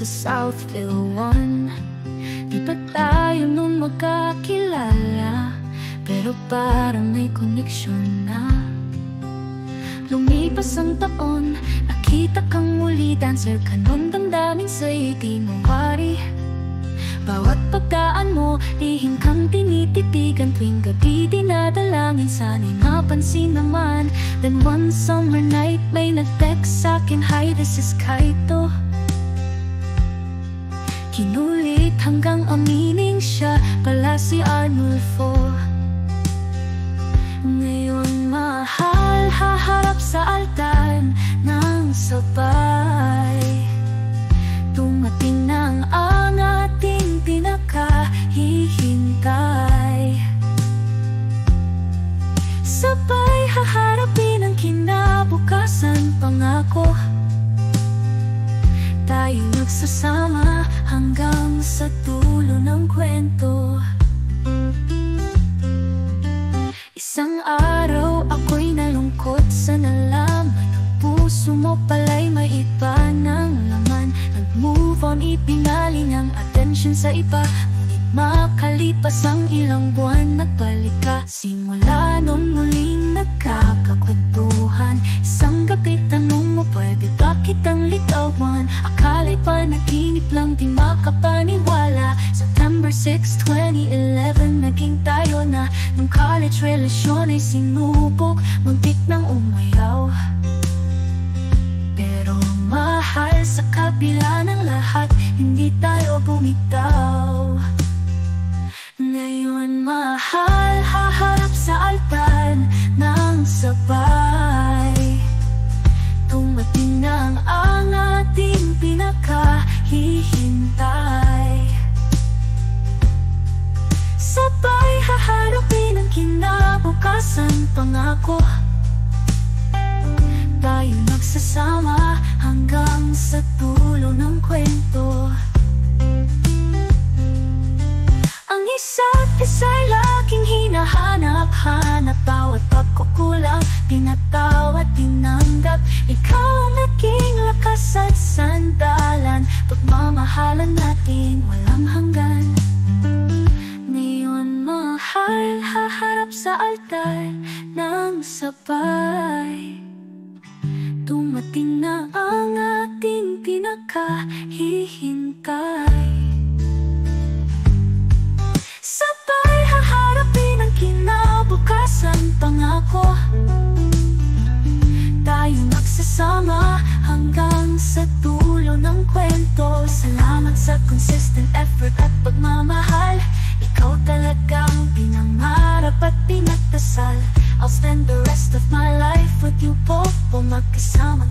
sa Southville 1. Di pa tayo nun magkakilala, pero parang may connection na. Lumipas ang taon, nakita kang muli, dancer ka nun, damdamin sa'y di mo wari. Bawat pagdaan mo, lihim kang tinititigan, tuwing gabi dinadalangin, sana'y mapansin naman. Then one summer night, may nag-text sa'kin, "Hi, this is Kaito." Kinulit hanggang aminin siya pala si Arnulfo. Ngayon mahal, haharap sa altar ng sabay. Dumating ng ang ating pinakahihintay. Sabay haharapin ang kinabukasan, pangako. Tayo nagsasama hanggang sa dulo ng kwento. Isang araw ako'y nalungkot sa nalaman, ang puso mo pala'y may iba ng laman. Nag-move on, ipinaling ang atensyon sa iba, ngunit makalipas ang ilang buwan, nagbalik ka. Simula nun muling nagkakakwentuhan. Isang gabi tanong mo, pwede ba kitang ligawan? Akala'y panaginip lang, di makapaniwala. September 6, 2011, naging tayo na. Nung college relasyon ay sinubok, muntik nang umayaw. Pero mahal, sa kabila ng lahat, hindi tayo bumitaw. Ngayon mahal, haharap sa altar ng sabay. Dumating na ang ating pinakahihintay. Sabay haharapin ang kinabukasan, pangako. Tayo nagsasama hanggang sa dulo ng kwento. Ang isa't isa'y laging hinahanap-hanap, bawat pagkukulang pinatawad, tinanggap. Ikaw ang naging lakas at sandalan, pagmamahalan natin walang hanggan. Ngayon mahal, haharap sa altar ng sabay. Dumating na ang ating pinakahihintay. Sabay haharapin ang kinabukasan, pangako. Tayo nagsasama hanggang sa dulo ng kwento. Salamat sa consistent effort at pagmamahal. Ikaw talagang pinangarap at pinagdasal. I'll spend the rest of my life with you both, magkasamang